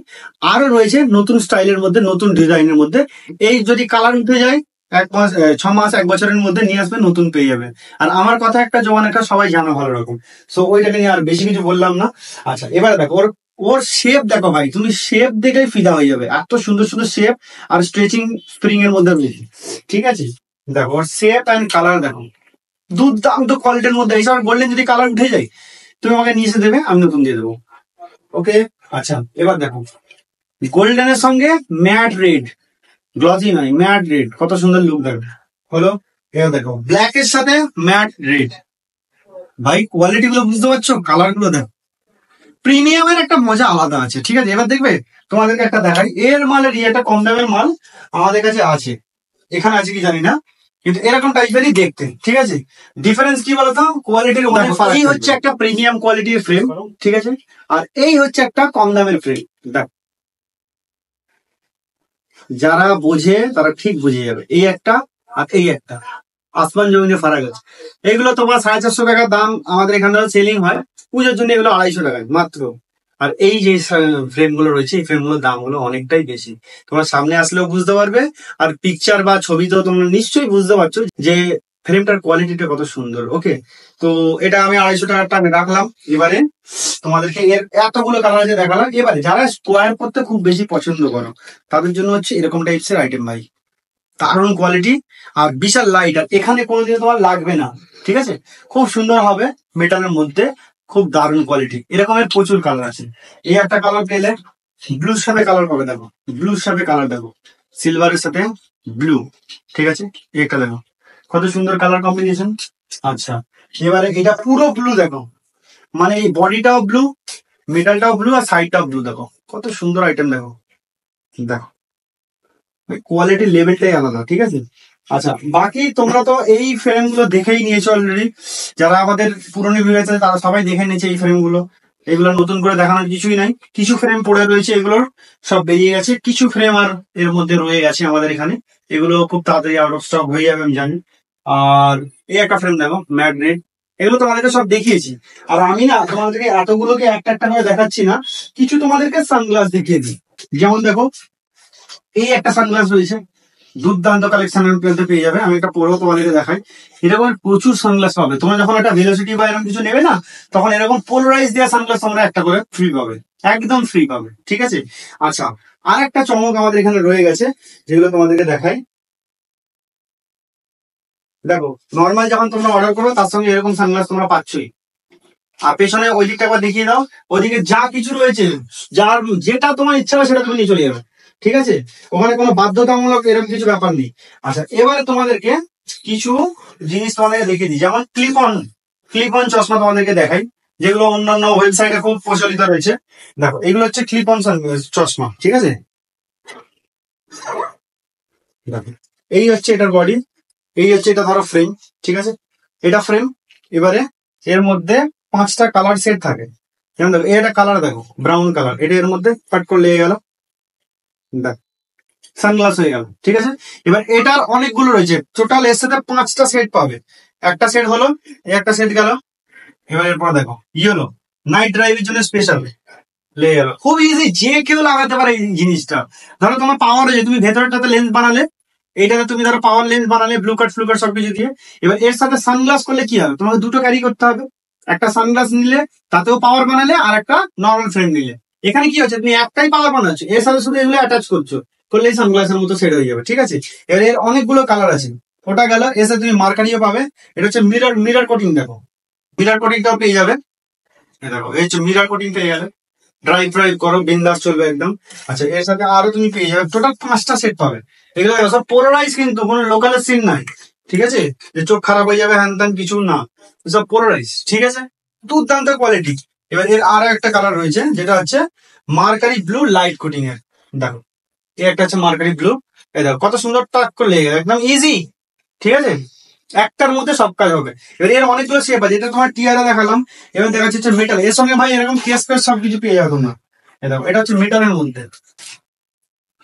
Speaker 2: আরো রয়েছে নতুন স্টাইলের মধ্যে, নতুন ডিজাইনের মধ্যে। এই যদি কালার উঠে যায় 1 মাস 6 মাস 1 বছরের মধ্যে নিয়ে আসবে, নতুন পেয়ে যাবে। আর আমার কথা একটা জোয়ান একটা সবাই জানা ভালো রকম, সো ওইটাকে নিয়ে আর বেশি কিছু বললাম না। আচ্ছা এবার দেখো ওর ওর শেপ দেখো ভাই, তুমি শেপ দেখেই ফিদা হয়ে যাবে, এত সুন্দর সুন্দর শেপ আর স্ট্রেচিং স্প্রিং এর মধ্যে রয়েছে। ঠিক আছে, দেখো ওর শেপ অ্যান্ড কালার দেখো, দুর্দান্ত কোয়ালিটির মধ্যে। এইসব গোল্ডেন যদি কালার উঠে যায় তুমি আমাকে নিয়ে এসে দেবে, আমি নতুন দিয়ে দেবো। ওকে, আচ্ছা এবার দেখো গোল্ডেনের সঙ্গে ম্যাট রেড, গ্লসি নয় ম্যাট রেড, কত সুন্দর লুক দেখো হলো। এবার দেখো ব্ল্যাক এর সাথে ম্যাট রেড, ভাই কোয়ালিটি গুলো বুঝতে পারছো, কালার গুলো দেখো, প্রিমিয়ামের একটা মজা আলাদা আছে। ঠিক আছে, এবার দেখবে তোমাদেরকে একটা দেখাই, এর মালের একটা কম দামের মাল আমাদের কাছে আছে, এখানে আছে কি জানি না, কিন্তু এরকম টাইপেরই দেখতে। ঠিক আছে, ডিফারেন্স কি বলতো, কোয়ালিটির অনেক ফারাক। এই হচ্ছে একটা প্রিমিয়াম কোয়ালিটির ফ্রেম, ঠিক আছে, আর এই হচ্ছে একটা কম দামের ফ্রেম। দেখ যারা বোঝে তারা ঠিক বুঝে যাবে, এই একটা আর এই একটা আসমান জমিনে ফারাক আছে। এগুলো তোমার 450 টাকা দাম, আমাদের এখানে সেলিং হয়, পুজোর জন্য এগুলো 250 টাকায় মাত্র। আর এই যে ফ্রেম গুলো রয়েছে, এই ফ্রেম গুলোর দাম হলো অনেকটাই বেশি, তোমার সামনে আসলেও বুঝতে পারবে, আর পিকচার বা ছবিতেও তোমরা নিশ্চয়ই বুঝতে পারছো যে ফ্রেমটার কোয়ালিটিটা কত সুন্দর। ওকে, তো এটা আমি 250 টাকাটা আমি রাখলাম। এবারে তোমাদেরকে এর এতগুলো কালার আছে দেখালাম। এবারে যারা স্কোয়ার করতে খুব বেশি পছন্দ করো তাদের জন্য হচ্ছে এরকম টাইপসের আইটেম ভাই, দারুণ কোয়ালিটি আর বিশাল লাইট, আর এখানে কোনোদিন তোমার লাগবে না। ঠিক আছে, খুব সুন্দর হবে মেটালের মধ্যে, খুব দারুণ কোয়ালিটি। এরকমের প্রচুর কালার আছে। এই একটা কালার পেলে ব্লুর সাথে কালার পাবে, দেখো ব্লুর সাথে কালার দেখো, সিলভারের সাথে ব্লু। ঠিক আছে, একটা দেখো কত সুন্দর কালার কম্বিনেশন। আচ্ছা এবারে এটা পুরো ব্লু দেখো, মানে এই বডিটাও ব্লু, মেটালটাও ব্লু, আর সাইডটাও ব্লু, দেখো কত সুন্দর আইটেম। দেখো দেখো কোয়ালিটির লেভেলটাই আলাদা। ঠিক আছে, আচ্ছা বাকি তোমরা তো এই ফ্রেম গুলো দেখেই নিয়েছো অলরেডি, যারা আমাদের পুরনো ভিউ আছে তারা সবাই দেখে নিয়েছে এই ফ্রেম গুলো, এগুলো নতুন করে দেখানোর কিছুই নাই। কিছু ফ্রেম পড়ে রয়েছে, এগুলোর সব বেরিয়ে গেছে, কিছু ফ্রেম আর এর মধ্যে রয়ে গেছে আমাদের এখানে, এগুলো খুব তাড়াতাড়ি আউট অফ স্টক হয়ে যাবে আমি জানি। আর এই একটা ফ্রেম দেখো ম্যাগনেট, এগুলো তোমাদেরকে সব দেখিয়েছি। আর আমি না তোমাদেরকে এতগুলোকে একটা একটা করে দেখাচ্ছি না, কিছু তোমাদেরকে সানগ্লাস দেখিয়ে দিই। যেমন দেখো এই একটা সানগ্লাস রয়েছে, দুর্দান্ত কালেকশনের মধ্যে পেয়ে যাবে, আমি একটা পরেও তোমাদেরকে দেখাই। এরকম প্রচুর সানগ্লাস পাবে, তোমরা যখন একটা ভেলোসিটি বা এরকম কিছু নেবে না, তখন এরকম পোলারাইজ দেওয়া সানগ্লাস তোমরা একটা করে ফ্রি পাবে, একদম ফ্রি পাবে। ঠিক আছে, আচ্ছা আর একটা চমক আমাদের এখানে রয়ে গেছে, যেগুলো তোমাদেরকে দেখাই। দেখো নর্মাল যখন তোমরা অর্ডার করো তার সঙ্গে এরকম সানগ্লাস তোমরা পাচ্ছই। আর পেছনে ওই দিকটা একবার দেখিয়ে দাও, ওইদিকে যা কিছু রয়েছে, যার যেটা তোমার ইচ্ছা হয় সেটা তুমি নিয়ে চলে যাবে। ঠিক আছে, ওখানে কোনো বাধ্যতামূলক এরকম কিছু ব্যাপার নেই। আচ্ছা এবারে তোমাদেরকে কিছু জিনিস তোমাদেরকে দেখিয়ে দিই, যেমন ক্লিপ অন চশমা তোমাদেরকে দেখাই, যেগুলো অন্যান্য ওয়েবসাইটে খুব প্রচলিত রয়েছে। দেখো এগুলো হচ্ছে ক্লিপ অন চশমা। ঠিক আছে, দেখো এই হচ্ছে এটার বডি, এই হচ্ছে এটা ধরো ফ্রেম। ঠিক আছে, এটা ফ্রেম। এবারে এর মধ্যে 5টা কালার সেট থাকে, যেমন দেখো এটা কালার দেখো ব্রাউন কালার, এটা এর মধ্যে কাট করে লেগে গেল, দেখ সানগ্লাস হয়ে গেল। ঠিক আছে, এবার এটার অনেকগুলো রয়েছে, টোটাল এর সাথে 5টা সেট পাবে। একটা সেট হলো, একটা সেট গেল। এবার এরপর দেখো ইয়েলো, নাইট ড্রাইভের জন্য স্পেশাল লেগে গেল, খুব ইজি, যে কেউ লাগাতে পারে এই জিনিসটা। ধরো তোমার পাওয়ার আছে, তুমি ভেতরটাতে লেন্স বানালে, এইটাতে তুমি ধরো পাওয়ার লেন্স বানালে ব্লু কাট ফ্লু কাট সবকিছু দিয়ে। এবার এর সাথে সানগ্লাস করলে কি হবে, তোমাকে দুটো ক্যারি করতে হবে, একটা সানগ্লাস নিলে তাতেও পাওয়ার বানালে, আর একটা নর্মাল ফ্রেম নিলে। এখানে কি হচ্ছে, তুমি একটাই পাওয়ার বানাচ্ছ, এর সাথে শুধু এগুলো অ্যাটাচ করছো, করলেই সানগ্লাসের মতো সেট হয়ে যাবে। ঠিক আছে, এবার এর অনেকগুলো কালার আছে, ওটা গেল। এর সাথে তুমি মার্কারিও পাবে, এটা হচ্ছে মিরর কোটিং, দেখো মিরর কোটিংটাও পেয়ে যাবে। দেখো এই হচ্ছে মিরর কোটিং পেয়ে যাবে, ড্রাইভ করো বিন্দাস চলবে একদম। আচ্ছা এর সাথে আরো তুমি পেয়ে যাবে, টোটাল 5টা সেট পাবে। এগুলো সব পোলারাইজ, কিন্তু কোনো লোকালের সিন নাই। ঠিক আছে, যে চোখ খারাপ হয়ে যাবে হ্যান ত্যান কিছু না, সব পোলারাইজ। ঠিক আছে, দুর্দান্ত কোয়ালিটি। এবার এর আরো একটা কালার রয়েছে, যেটা হচ্ছে মার্কারি ব্লু লাইট কোটিং এর। দেখো এই একটা হচ্ছে মার্কারি ব্লু, এই দেখো কত সুন্দর টাক করে লেগে গেল, একদম ইজি। ঠিক আছে, একটার মধ্যে সব কাজ হবে। এবার এর অনেকগুলো শেপ আছে, এটা তোমার টিয়ারা দেখালাম। এবার দেখা যাচ্ছে মেটাল, এর সঙ্গে ভাই এরকম কেস সবকিছু পেয়ে যাবে তোমরা। দেখো এটা হচ্ছে মেটালের মধ্যে,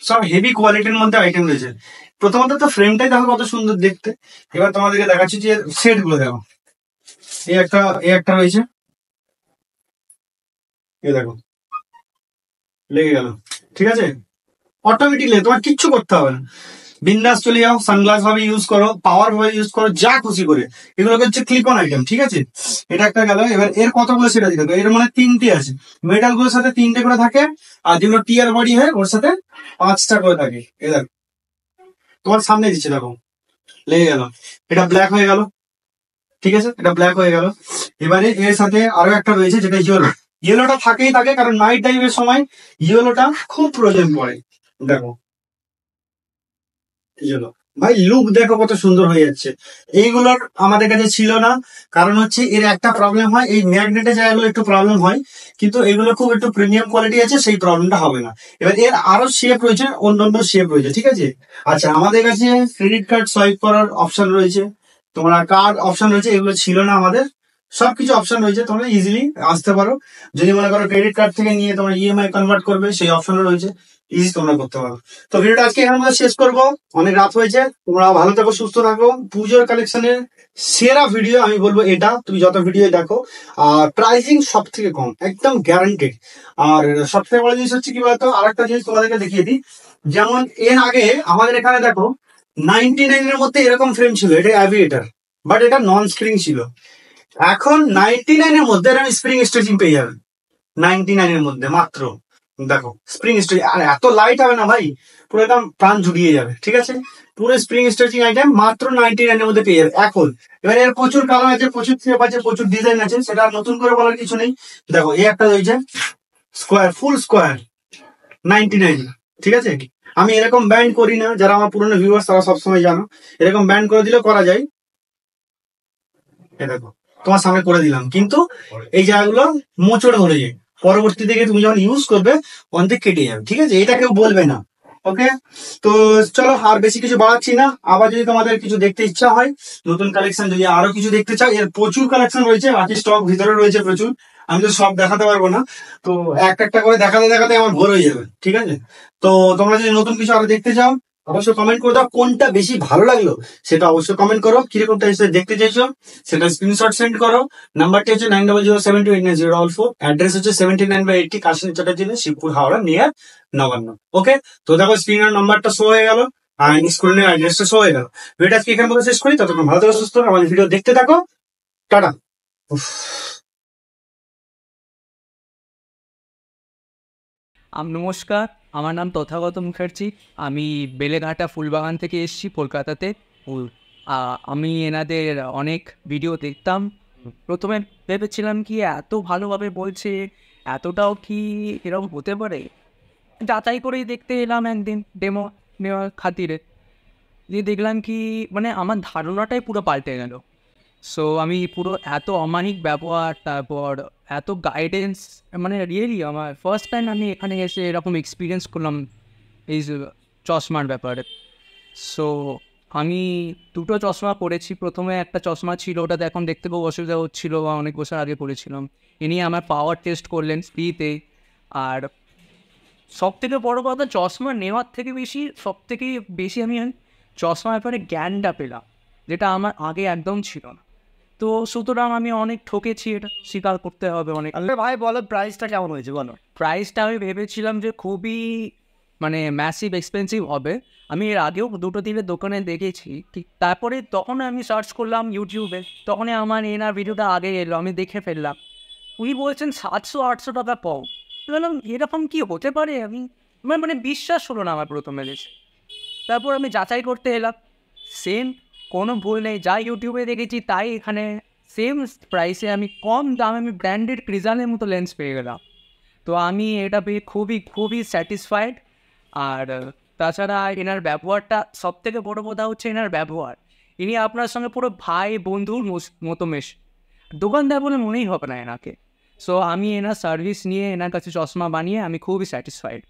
Speaker 2: সব হেভি কোয়ালিটির মধ্যে আইটেম রয়েছে। প্রথমত তো ফ্রেমটাই দেখো কত সুন্দর দেখতে। এবার তোমাদেরকে দেখাচ্ছি যে সেট গুলো দেখো, এই একটা রয়েছে, এই দেখো লেগে গেল, ঠিক আছে, অটোমেটিকলি তোমার কিচ্ছু করতে হবে না, বিন্দাস চলে যাও, সানগ্লাস ভাবে ইউজ করো, পাওয়ার ভাবে ইউজ করো, যা খুশি করে। এগুলো হচ্ছে ক্লিপ অন আইটেম, ঠিক আছে। এটা একটা গেল। এবার এর কতগুলো সেট আছে দেখো, এর মানে 3টে আছে, মেটাল গুলোর সাথে 3টে করে থাকে, আর যেগুলো টিয়ার বডি হয় ওর সাথে 5টা করে থাকে। এ দেখো তোমার সামনে দিচ্ছে, দেখো লেগে গেল, এটা ব্ল্যাক হয়ে গেল, ঠিক আছে, এটা ব্ল্যাক হয়ে গেল। এবারে এর সাথে আরো একটা রয়েছে যেটা ইয়েলো, ইয়েলোটা থাকেই থাকে, কারণ নাইট টাইমের সময় ইয়েলোটা খুব প্রয়োজন পড়ে। দেখো ইয়েলো, ভাই লুক দেখো কত সুন্দর হয়ে যাচ্ছে। এইগুলোর আমাদের কাছে ছিল না, কারণ হচ্ছে এর একটা প্রবলেম হয়, এই ম্যাগনেটের জায়গাগুলো একটু প্রবলেম হয়, কিন্তু এগুলো খুব একটু প্রিমিয়াম কোয়ালিটি আছে, সেই প্রবলেমটা হবে না। এবার এর আরো শেপ রয়েছে, অন্যান্য শেপ রয়েছে, ঠিক আছে। আচ্ছা, আমাদের কাছে ক্রেডিট কার্ড সোয়াইপ করার অপশন রয়েছে, তোমার কার্ড অপশন রয়েছে, এগুলো ছিল না আমাদের। সবকিছু অপশন রয়েছে, তোমরা ইজিলি আসতে পারো। যদি মনে করো ক্রেডিট কার্ড থেকে নিয়ে তোমরা ইএমআই কনভার্ট করবে, সেই অপশনও রয়েছে, ইজি তোমরা করতে পারো। তো ভিডিওটা আজকে এখানে আমরা শেষ করবো, অনেক রাত হয়েছে। তোমরা ভালো থাকো, সুস্থ থাকো। পুজোর কালেকশনের সেরা ভিডিও আমি বলবো এটা, তুমি যত ভিডিও দেখো। আর প্রাইসিং সব থেকে কম, একদম গ্যারান্টেড। আর সব থেকে বড় জিনিস হচ্ছে কি বলতো, আরেকটা জিনিস তোমাদেরকে দেখিয়ে দিই। যেমন এর আগে আমাদের এখানে দেখো 99 এর মধ্যে এরকম ফ্রেম ছিল, এটা অ্যাভিয়েটার, বাট এটা নন স্প্রিং ছিল। এখন 99 এর মধ্যে আমি স্প্রিং স্ট্রেচিং পেয়ে যাবেন, 99 এর মধ্যে মাত্র। দেখো স্প্রিং স্ট্রেচিং, আর এত লাইট হবে না ভাই, পুরো একদম প্রাণ জুড়িয়ে যাবে, ঠিক আছে। পুরো স্প্রিং স্ট্রেচিং আইটেম মাত্র 99 এর মধ্যে পেয়ে যাবে এখন। এবার এর প্রচুর কালার আছে, প্রচুর শেপ আছে, প্রচুর ডিজাইন আছে, সেটা আর নতুন করে বলার কিছু নেই। দেখো এই একটা রয়েছে স্কোয়ার, ফুল স্কোয়ার, 99, ঠিক আছে। আমি এরকম ব্যান্ড করি না, যারা আমার পুরনো ভিউয়ার্স তারা সবসময় জানো, এরকম ব্যান্ড করে দিলে করা যায়। এ দেখো তোমার সামনে করে দিলাম, কিন্তু এই জায়গাগুলো মোচড় ধরে যায়, পরবর্তী থেকে তুমি যখন ইউজ করবে অনেক কেটে যাবে, ঠিক আছে, এটা কেউ বলবে না। ওকে, তো চলো আর বেশি কিছু বাড়াচ্ছি না। আবার যদি তোমাদের কিছু দেখতে ইচ্ছা হয়, নতুন কালেকশন যদি আরো কিছু দেখতে চাও, এর প্রচুর কালেকশন রয়েছে, বাকি স্টক ভিতরে রয়েছে প্রচুর, আমি তো সব দেখাতে পারবো না। তো একটা একটা করে দেখাতে দেখাতে আমার ভোর হয়ে যাবে, ঠিক আছে। তো তোমরা যদি নতুন কিছু আরো দেখতে চাও, অবশ্যই কমেন্ট করে দাও, কোনটা বেশি ভালো লাগলো সেটা অবশ্যই কমেন্ট করো। কিরকম টাইপের দেখতে চাইছো সেটা স্ক্রিনশট সেন্ড করো। নাম্বারটি হচ্ছে 9007289044, অ্যাড্রেস হচ্ছে 79/80 কাশিনী চ্যাটার্জি, শিবপুর, হাওড়া, নিয়ার নবান্ন। ওকে, তো দেখো স্ক্রিনের নাম্বারটা শো হয়ে গেল, আর স্কুলের অ্যাড্রেসটা শো হয়ে গেল। ভিডিওটা আজকে এখানে বলে শেষ করি, ততক্ষণ ভালো থাকো, সুস্থ থাকো, আমাদের ভিডিও দেখতে থাকো, টাটা।
Speaker 3: নমস্কার, আমার নাম তথাগত মুখার্জি। আমি বেলেঘাটা ফুলবাগান থেকে এসেছি কলকাতাতে। আমি এনাদের অনেক ভিডিও দেখতাম। প্রথমে ভেবেছিলাম কি এত ভালোভাবে বলছে, এতটাও কি এরকম হতে পারে। যাচাই করেই দেখতে এলাম একদিন ডেমো নেওয়ার খাতিরে, দিয়ে দেখলাম কি মানে আমার ধারণাটাই পুরো পাল্টে গেল। সো আমি পুরো এত অমায়িক ব্যবহার, তারপর এত গাইডেন্স, মানে রিয়েলি আমার ফার্স্ট টাইম আমি এখানে এসে এরকম এক্সপিরিয়েন্স করলাম এই যে চশমার ব্যাপারে। সো আমি দুটো চশমা পরেছি। প্রথমে একটা চশমা ছিল, ওটাতে এখন দেখতে খুব অসুবিধা হচ্ছিলো, বা অনেক বছর আগে পড়েছিলাম। ইনি আমার পাওয়ার টেস্ট করলেন ফ্রিতে। আর সব থেকে বড়ো কথা, চশমা নেওয়ার থেকে সব থেকে বেশি আমি চশমার ব্যাপারে জ্ঞানটা পেলাম, যেটা আমার আগে একদম ছিল না। তো সুতরাং আমি অনেক ঠকেছি, এটা স্বীকার করতে হবে অনেক।
Speaker 1: আরে ভাই বলো, প্রাইসটা কেমন হয়েছে বলো।
Speaker 3: প্রাইসটা আমি ভেবেছিলাম যে খুবই মানে ম্যাসিভ এক্সপেন্সিভ হবে। আমি এর আগেও দুটো তিনটে দোকানে দেখেছি, ঠিক তারপরে তখন আমি সার্চ করলাম ইউটিউবে, তখনই আমার এনার ভিডিওটা আগে এলো, আমি দেখে ফেললাম। উনি বলছেন 700-800 টাকা কম। বললাম এরকম কি হতে পারে, আমি মানে বিশ্বাস হলো না আমার প্রথমে দেশে। তারপর আমি যাচাই করতে এলাম, সেম, কোনো ভুল নেই, যা ইউটিউবে দেখেছি তাই এখানে সেম প্রাইসে আমি কম দামে আমি ব্র্যান্ডেড ক্রিজানের মতো লেন্স পেয়ে গেলাম। তো আমি এটা পেয়ে খুবই খুবই স্যাটিসফাইড। আর তাছাড়া এনার ব্যবহারটা, সব থেকে বড়ো কথা হচ্ছে এনার ব্যবহার। ইনি আপনার সঙ্গে পুরো ভাই বন্ধুর মতো মেশে, দোকানদার বলে মনেই হবে না এনাকে। সো আমি এনার সার্ভিস নিয়ে, এনার কাছে চশমা বানিয়ে আমি খুবই স্যাটিসফাইড।